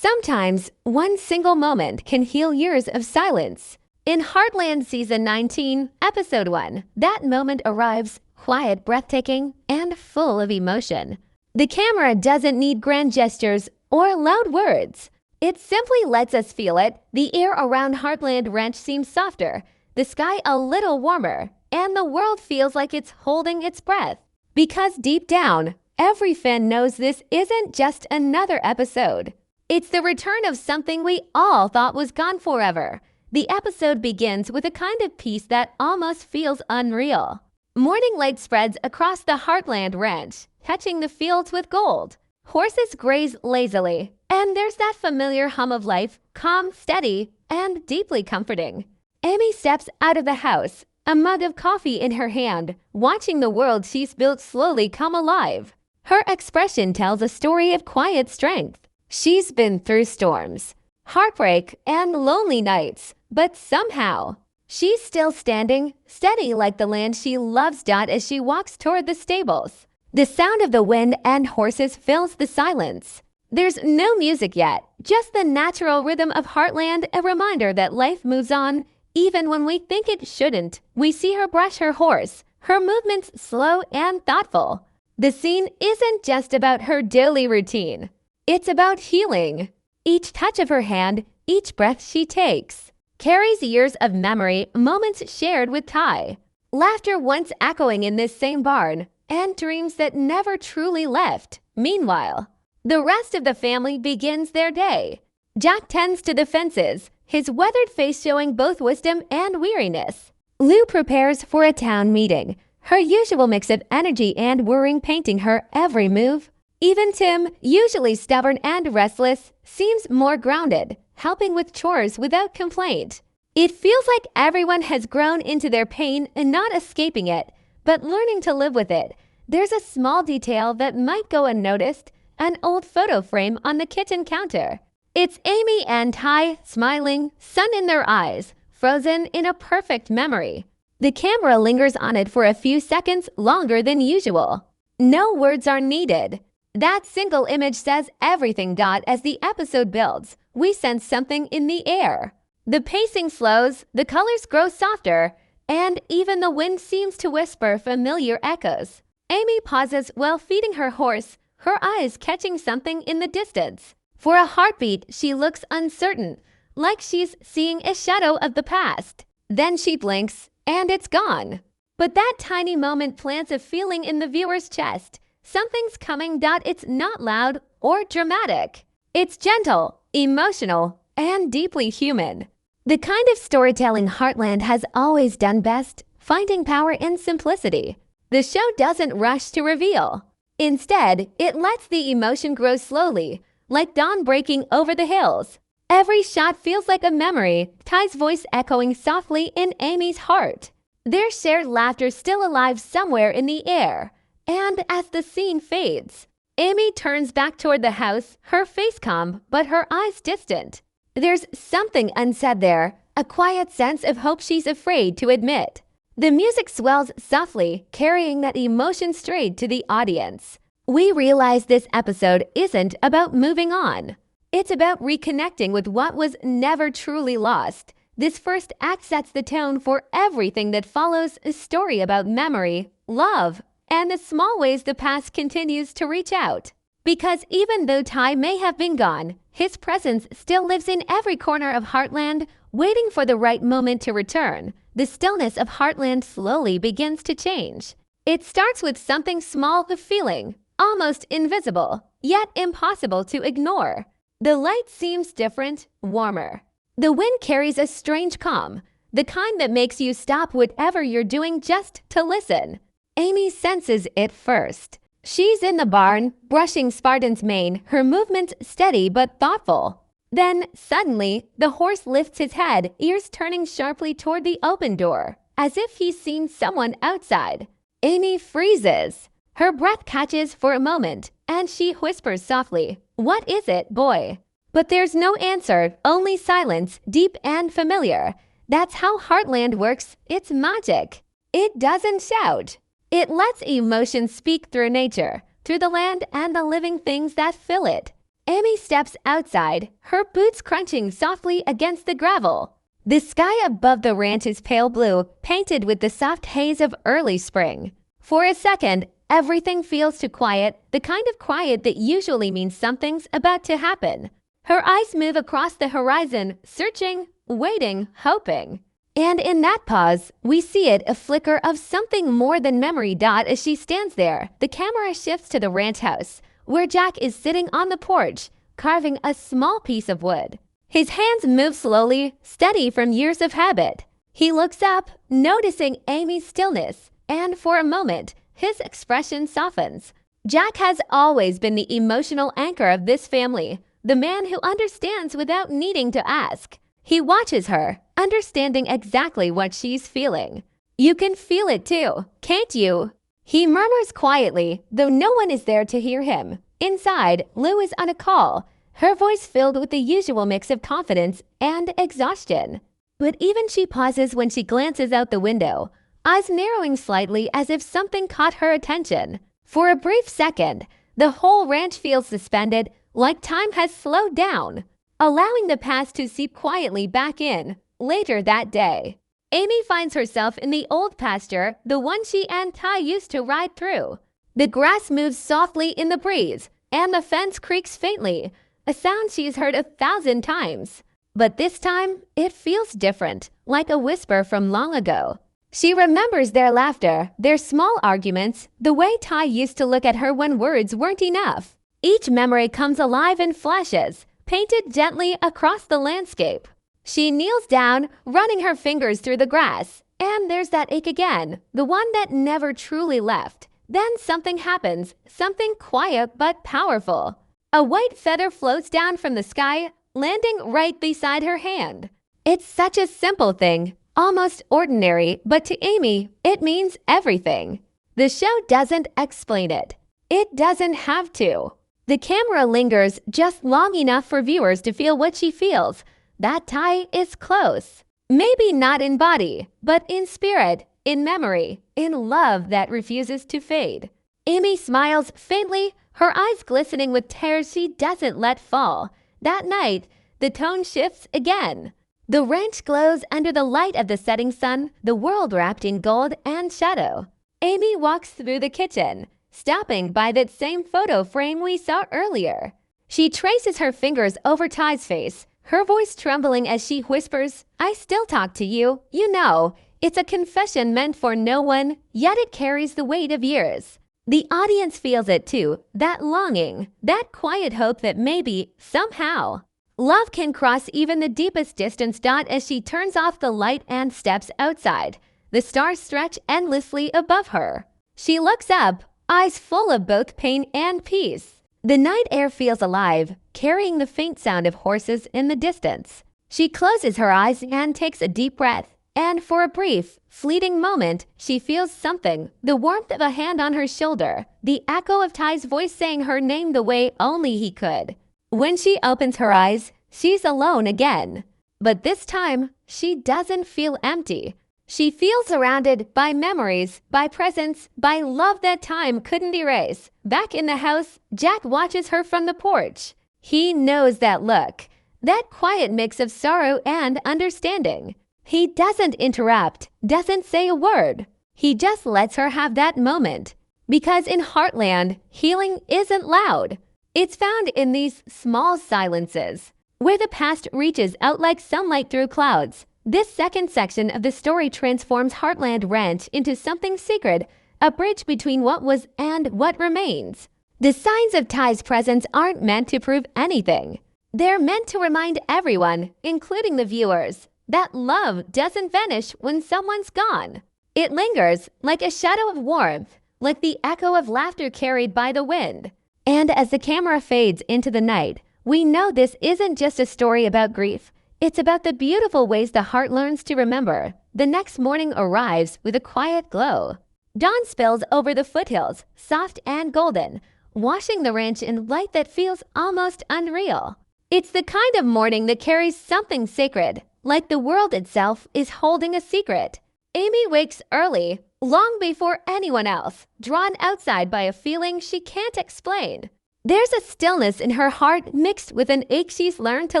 Sometimes, one single moment can heal years of silence. In Heartland Season 19, Episode 1, that moment arrives, quiet, breathtaking, and full of emotion. The camera doesn't need grand gestures or loud words. It simply lets us feel it. The air around Heartland Ranch seems softer, the sky a little warmer, and the world feels like it's holding its breath. Because deep down, every fan knows this isn't just another episode. It's the return of something we all thought was gone forever. The episode begins with a kind of peace that almost feels unreal. Morning light spreads across the Heartland Ranch, touching the fields with gold. Horses graze lazily, and there's that familiar hum of life, calm, steady, and deeply comforting. Amy steps out of the house, a mug of coffee in her hand, watching the world she's built slowly come alive. Her expression tells a story of quiet strength. She's been through storms, heartbreak, and lonely nights, but somehow, she's still standing, steady like the land she loves. As she walks toward the stables, the sound of the wind and horses fills the silence. There's no music yet, just the natural rhythm of Heartland, a reminder that life moves on, even when we think it shouldn't. We see her brush her horse, her movements slow and thoughtful. The scene isn't just about her daily routine. It's about healing. Each touch of her hand, each breath she takes, carries years of memory, moments shared with Ty. Laughter once echoing in this same barn, and dreams that never truly left. Meanwhile, the rest of the family begins their day. Jack tends to the fences, his weathered face showing both wisdom and weariness. Lou prepares for a town meeting, her usual mix of energy and worrying painting her every move. Even Tim, usually stubborn and restless, seems more grounded, helping with chores without complaint. It feels like everyone has grown into their pain and not escaping it, but learning to live with it. There's a small detail that might go unnoticed, an old photo frame on the kitchen counter. It's Amy and Ty, smiling, sun in their eyes, frozen in a perfect memory. The camera lingers on it for a few seconds longer than usual. No words are needed. That single image says everything. As the episode builds, we sense something in the air. The pacing slows, the colors grow softer, and even the wind seems to whisper familiar echoes. Amy pauses while feeding her horse, her eyes catching something in the distance. For a heartbeat, she looks uncertain, like she's seeing a shadow of the past. Then she blinks, and it's gone. But that tiny moment plants a feeling in the viewer's chest. Something's coming. It's not loud or dramatic. It's gentle, emotional, and deeply human. The kind of storytelling Heartland has always done best, finding power in simplicity. The show doesn't rush to reveal. Instead, it lets the emotion grow slowly, like dawn breaking over the hills. Every shot feels like a memory, Ty's voice echoing softly in Amy's heart. Their shared laughter still alive somewhere in the air. And as the scene fades, Amy turns back toward the house, her face calm, but her eyes distant. There's something unsaid there, a quiet sense of hope she's afraid to admit. The music swells softly, carrying that emotion straight to the audience. We realize this episode isn't about moving on. It's about reconnecting with what was never truly lost. This first act sets the tone for everything that follows, a story about memory, love, and the small ways the past continues to reach out. Because even though Ty may have been gone, his presence still lives in every corner of Heartland, waiting for the right moment to return. The stillness of Heartland slowly begins to change. It starts with something small, a feeling, almost invisible, yet impossible to ignore. The light seems different, warmer. The wind carries a strange calm, the kind that makes you stop whatever you're doing just to listen. Amy senses it first. She's in the barn, brushing Spartan's mane, her movements steady but thoughtful. Then, suddenly, the horse lifts his head, ears turning sharply toward the open door, as if he's seen someone outside. Amy freezes. Her breath catches for a moment, and she whispers softly, "What is it, boy?" But there's no answer, only silence, deep and familiar. That's how Heartland works. It's magic. It doesn't shout. It lets emotions speak through nature, through the land and the living things that fill it. Amy steps outside, her boots crunching softly against the gravel. The sky above the ranch is pale blue, painted with the soft haze of early spring. For a second, everything feels too quiet, the kind of quiet that usually means something's about to happen. Her eyes move across the horizon, searching, waiting, hoping. And in that pause, we see a flicker of something more than memory. As she stands there, the camera shifts to the ranch house, where Jack is sitting on the porch, carving a small piece of wood. His hands move slowly, steady from years of habit. He looks up, noticing Amy's stillness, and for a moment, his expression softens. Jack has always been the emotional anchor of this family, the man who understands without needing to ask. He watches her, understanding exactly what she's feeling. "You can feel it too, can't you?" He murmurs quietly, though no one is there to hear him. Inside, Lou is on a call, her voice filled with the usual mix of confidence and exhaustion. But even she pauses when she glances out the window, eyes narrowing slightly as if something caught her attention. For a brief second, the whole ranch feels suspended, like time has slowed down, allowing the past to seep quietly back in. Later that day, Amy finds herself in the old pasture, the one she and Ty used to ride through. The grass moves softly in the breeze, and the fence creaks faintly, a sound she's heard 1,000 times. But this time, it feels different, like a whisper from long ago. She remembers their laughter, their small arguments, the way Ty used to look at her when words weren't enough. Each memory comes alive in flashes, painted gently across the landscape. She kneels down, running her fingers through the grass, and there's that ache again, the one that never truly left. Then something happens, something quiet but powerful. A white feather floats down from the sky, landing right beside her hand. It's such a simple thing, almost ordinary, but to Amy, it means everything. The show doesn't explain it. It doesn't have to. The camera lingers just long enough for viewers to feel what she feels. That Ty is close. Maybe not in body, but in spirit, in memory, in love that refuses to fade. Amy smiles faintly, her eyes glistening with tears she doesn't let fall. That night, the tone shifts again. The ranch glows under the light of the setting sun, the world wrapped in gold and shadow. Amy walks through the kitchen, stopping by that same photo frame we saw earlier. She traces her fingers over Ty's face, her voice trembling as she whispers, "I still talk to you, you know." It's a confession meant for no one, yet it carries the weight of years. The audience feels it too, that longing, that quiet hope that maybe, somehow, love can cross even the deepest distance. As she turns off the light and steps outside, the stars stretch endlessly above her. She looks up, eyes full of both pain and peace. The night air feels alive, carrying the faint sound of horses in the distance. She closes her eyes and takes a deep breath, and for a brief, fleeting moment, she feels something, the warmth of a hand on her shoulder, the echo of Ty's voice saying her name the way only he could. When she opens her eyes, she's alone again. But this time, she doesn't feel empty. She feels surrounded by memories, by presence, by love that time couldn't erase. Back in the house, Jack watches her from the porch. He knows that look, that quiet mix of sorrow and understanding. He doesn't interrupt, doesn't say a word. He just lets her have that moment. Because in Heartland, healing isn't loud. It's found in these small silences, where the past reaches out like sunlight through clouds. This second section of the story transforms Heartland Ranch into something sacred, a bridge between what was and what remains. The signs of Ty's presence aren't meant to prove anything. They're meant to remind everyone, including the viewers, that love doesn't vanish when someone's gone. It lingers like a shadow of warmth, like the echo of laughter carried by the wind. And as the camera fades into the night, we know this isn't just a story about grief. It's about the beautiful ways the heart learns to remember. The next morning arrives with a quiet glow. Dawn spills over the foothills, soft and golden, washing the ranch in light that feels almost unreal. It's the kind of morning that carries something sacred, like the world itself is holding a secret. Amy wakes early, long before anyone else, drawn outside by a feeling she can't explain. There's a stillness in her heart mixed with an ache she's learned to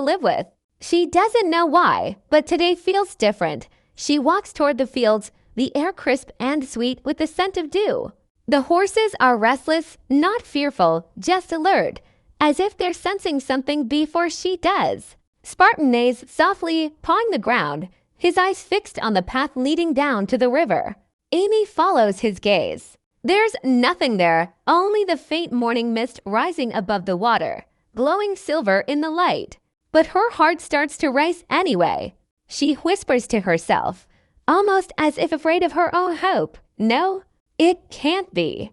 live with. She doesn't know why, but today feels different. She walks toward the fields, the air crisp and sweet with the scent of dew. The horses are restless, not fearful, just alert, as if they're sensing something before she does. Spartan neighs softly, pawing the ground, his eyes fixed on the path leading down to the river. Amy follows his gaze. There's nothing there, only the faint morning mist rising above the water, glowing silver in the light. But her heart starts to race anyway. She whispers to herself, almost as if afraid of her own hope. No, it can't be.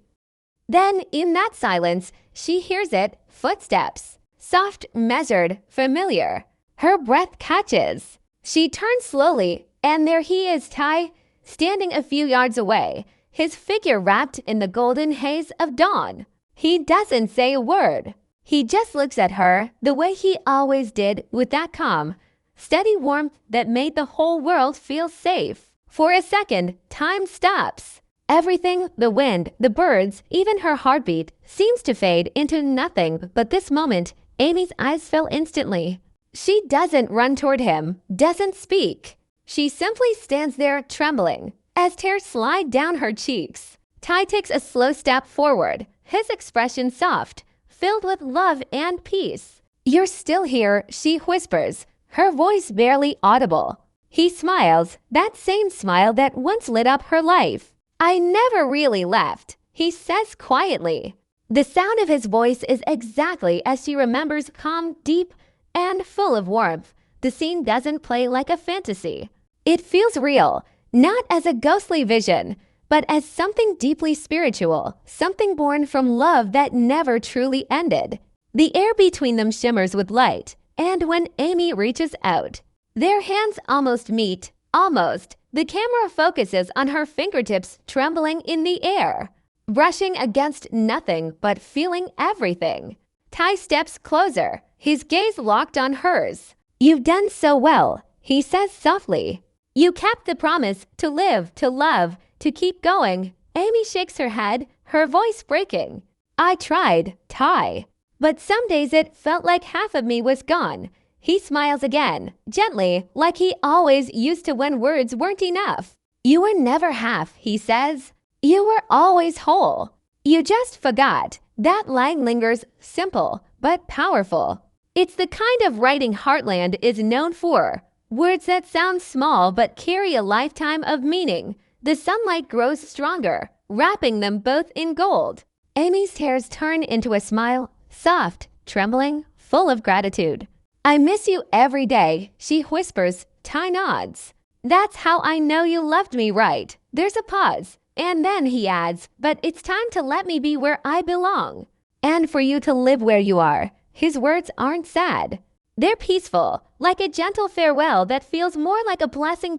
Then, in that silence, she hears it, footsteps. Soft, measured, familiar. Her breath catches. She turns slowly, and there he is, Ty, standing a few yards away, his figure wrapped in the golden haze of dawn. He doesn't say a word. He just looks at her the way he always did, with that calm, steady warmth that made the whole world feel safe. For a second, time stops. Everything, the wind, the birds, even her heartbeat, seems to fade into nothing. But this moment, Amy's eyes fell instantly. She doesn't run toward him, doesn't speak. She simply stands there trembling, as tears slide down her cheeks. Ty takes a slow step forward, his expression soft, filled with love and peace. "You're still here," she whispers, her voice barely audible. He smiles, that same smile that once lit up her life. "I never really left," he says quietly. The sound of his voice is exactly as she remembers, calm, deep, and full of warmth. The scene doesn't play like a fantasy. It feels real, not as a ghostly vision, but as something deeply spiritual, something born from love that never truly ended. The air between them shimmers with light, and when Amy reaches out, their hands almost meet, almost. The camera focuses on her fingertips trembling in the air, brushing against nothing but feeling everything. Ty steps closer, his gaze locked on hers. "You've done so well," he says softly. "You kept the promise to live, to love, to keep going." Amy shakes her head, her voice breaking. "I tried, Ty. But some days it felt like half of me was gone." He smiles again, gently, like he always used to when words weren't enough. "You were never half," he says. "You were always whole. You just forgot." That line lingers, simple but powerful. It's the kind of writing Heartland is known for. Words that sound small but carry a lifetime of meaning. The sunlight grows stronger, wrapping them both in gold. Amy's tears turn into a smile, soft, trembling, full of gratitude. "I miss you every day," she whispers. Ty nods. "That's how I know you loved me right." There's a pause, and then he adds, "But it's time to let me be where I belong. And for you to live where you are." His words aren't sad. They're peaceful, like a gentle farewell that feels more like a blessing.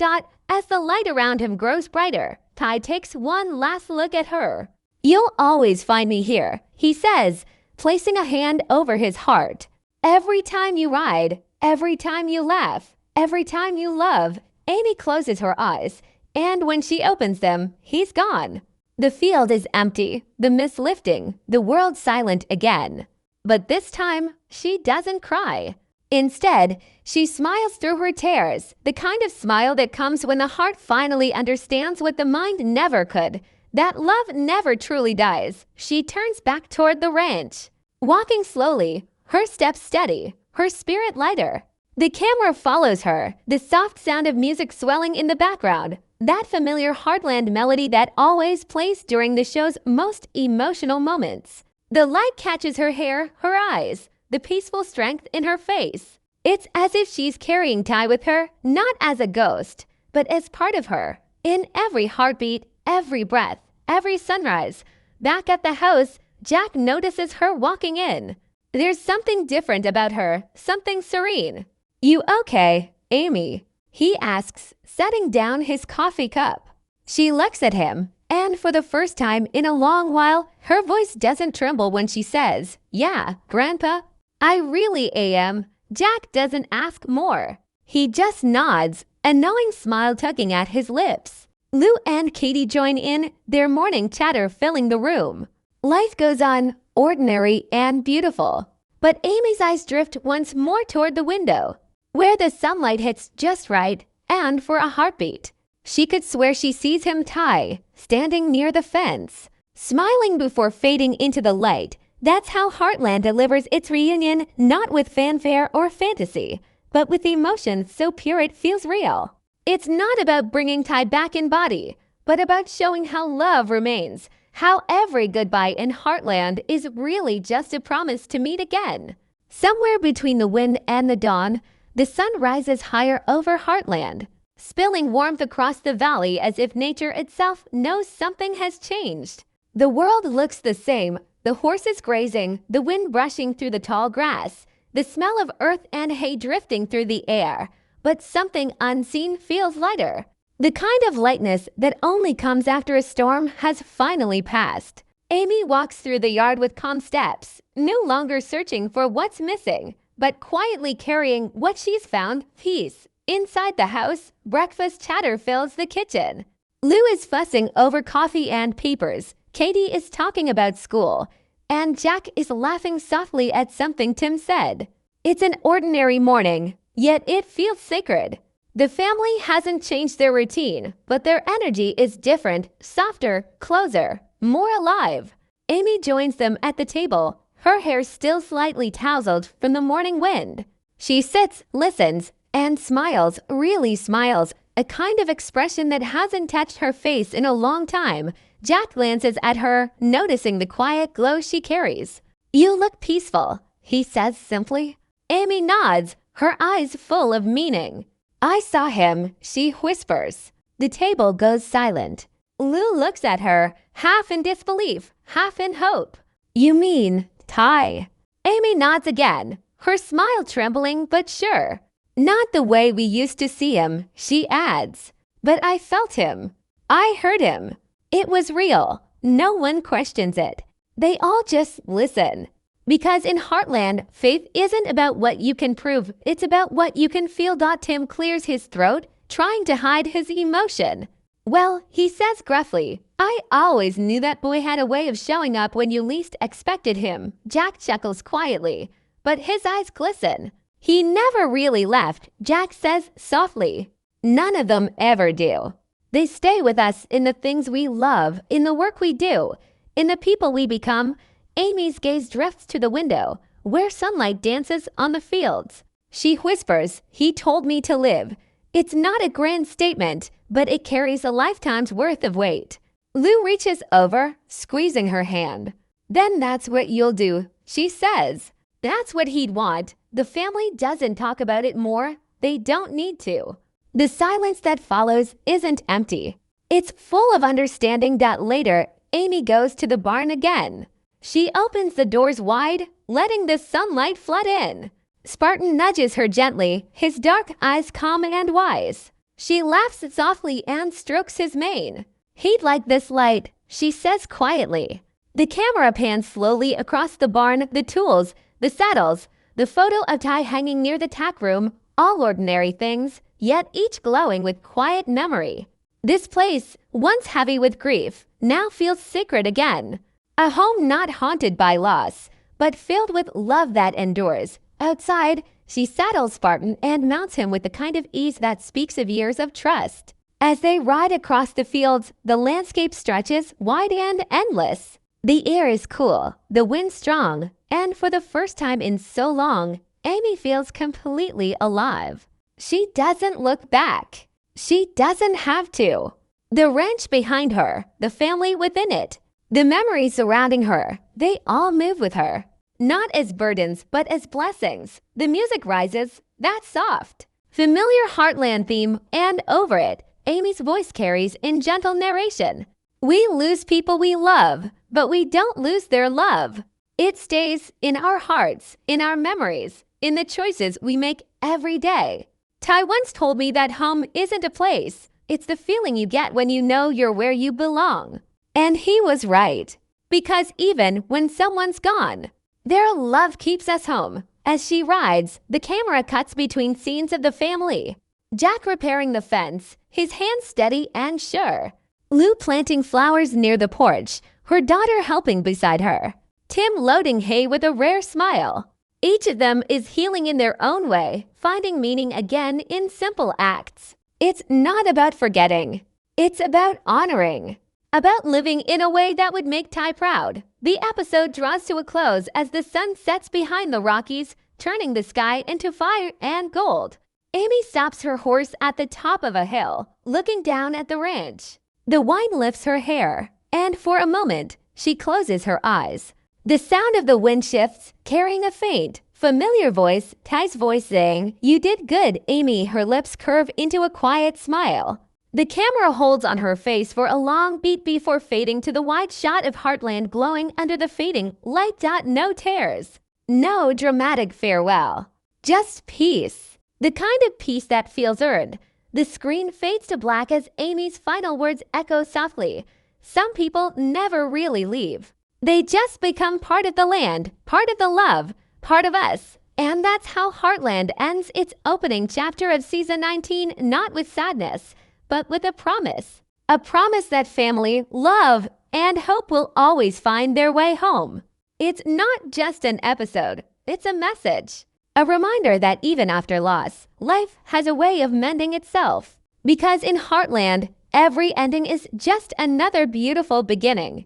As the light around him grows brighter, Ty takes one last look at her. "You'll always find me here," he says, placing a hand over his heart. "Every time you ride, every time you laugh, every time you love." Amy closes her eyes, and when she opens them, he's gone. The field is empty, the mist lifting, the world silent again. But this time, she doesn't cry. Instead, she smiles through her tears, the kind of smile that comes when the heart finally understands what the mind never could, that love never truly dies. She turns back toward the ranch, walking slowly, her steps steady, her spirit lighter. The camera follows her, the soft sound of music swelling in the background, that familiar Heartland melody that always plays during the show's most emotional moments. The light catches her hair, her eyes, the peaceful strength in her face. It's as if she's carrying Ty with her, not as a ghost, but as part of her. In every heartbeat, every breath, every sunrise. Back at the house, Jack notices her walking in. There's something different about her, something serene. "You okay, Amy?" he asks, setting down his coffee cup. She looks at him, and for the first time in a long while, her voice doesn't tremble when she says, "Yeah, Grandpa, I really am." Jack doesn't ask more. He just nods, a knowing smile tugging at his lips. Lou and Katie join in, their morning chatter filling the room. Life goes on ordinary and beautiful. But Amy's eyes drift once more toward the window, where the sunlight hits just right and for a heartbeat. She could swear she sees him, Ty, standing near the fence, smiling before fading into the light. That's how Heartland delivers its reunion, not with fanfare or fantasy, but with emotion so pure it feels real. It's not about bringing Ty back in body, but about showing how love remains, how every goodbye in Heartland is really just a promise to meet again. Somewhere between the wind and the dawn, the sun rises higher over Heartland, spilling warmth across the valley as if nature itself knows something has changed. The world looks the same, the horses grazing, the wind brushing through the tall grass, the smell of earth and hay drifting through the air, but something unseen feels lighter. The kind of lightness that only comes after a storm has finally passed. Amy walks through the yard with calm steps, no longer searching for what's missing, but quietly carrying what she's found, peace. Inside the house, breakfast chatter fills the kitchen. Lou is fussing over coffee and papers. Katie is talking about school, and Jack is laughing softly at something Tim said. It's an ordinary morning, yet it feels sacred. The family hasn't changed their routine, but their energy is different, softer, closer, more alive. Amy joins them at the table, her hair still slightly tousled from the morning wind. She sits, listens, and smiles, really smiles, a kind of expression that hasn't touched her face in a long time. Jack glances at her, noticing the quiet glow she carries. "You look peaceful," he says simply. Amy nods, her eyes full of meaning. "I saw him," she whispers. The table goes silent. Lou looks at her, half in disbelief, half in hope. "You mean Ty?" Amy nods again, her smile trembling but sure. "Not the way we used to see him," she adds. "But I felt him. I heard him. It was real. No one questions it. They all just listen. Because in Heartland, faith isn't about what you can prove, it's about what you can feel." Tim clears his throat, trying to hide his emotion. "Well," he says gruffly, "I always knew that boy had a way of showing up when you least expected him." Jack chuckles quietly, but his eyes glisten. "He never really left," Jack says softly. "None of them ever do. They stay with us in the things we love, in the work we do, in the people we become." Amy's gaze drifts to the window, where sunlight dances on the fields. She whispers, "He told me to live." It's not a grand statement, but it carries a lifetime's worth of weight. Lou reaches over, squeezing her hand. "Then that's what you'll do," she says. That's what he'd want. The family doesn't talk about it more. They don't need to. The silence that follows isn't empty. It's full of understanding. Later, Amy goes to the barn again. She opens the doors wide, letting the sunlight flood in. Spartan nudges her gently, his dark eyes calm and wise. She laughs softly and strokes his mane. "He'd like this light," she says quietly. The camera pans slowly across the barn, the tools, the saddles, the photo of Ty hanging near the tack room, all ordinary things, yet each glowing with quiet memory. This place, once heavy with grief, now feels sacred again. A home not haunted by loss, but filled with love that endures. Outside, she saddles Spartan and mounts him with the kind of ease that speaks of years of trust. As they ride across the fields, the landscape stretches wide and endless. The air is cool, the wind strong, and for the first time in so long, Amy feels completely alive. She doesn't look back. She doesn't have to. The ranch behind her, the family within it, the memories surrounding her, they all move with her. Not as burdens, but as blessings. The music rises, that's soft. Familiar Heartland theme, and over it, Amy's voice carries in gentle narration. We lose people we love, but we don't lose their love. It stays in our hearts, in our memories, in the choices we make every day. Ty once told me that home isn't a place. It's the feeling you get when you know you're where you belong. And he was right. Because even when someone's gone, their love keeps us home. As she rides, the camera cuts between scenes of the family. Jack repairing the fence, his hands steady and sure. Lou planting flowers near the porch, her daughter helping beside her. Tim loading hay with a rare smile. Each of them is healing in their own way, finding meaning again in simple acts. It's not about forgetting. It's about honoring. About living in a way that would make Ty proud. The episode draws to a close as the sun sets behind the Rockies, turning the sky into fire and gold. Amy stops her horse at the top of a hill, looking down at the ranch. The wine lifts her hair, and for a moment, she closes her eyes. The sound of the wind shifts, carrying a faint, familiar voice, Ty's voice saying, "You did good, Amy." Her lips curve into a quiet smile. The camera holds on her face for a long beat before fading to the wide shot of Heartland glowing under the fading light. No tears. No dramatic farewell. Just peace. The kind of peace that feels earned. The screen fades to black as Amy's final words echo softly. Some people never really leave. They just become part of the land, part of the love, part of us. And that's how Heartland ends its opening chapter of season 19, not with sadness, but with a promise. A promise that family, love, and hope will always find their way home. It's not just an episode, it's a message. A reminder that even after loss, life has a way of mending itself. Because in Heartland, every ending is just another beautiful beginning.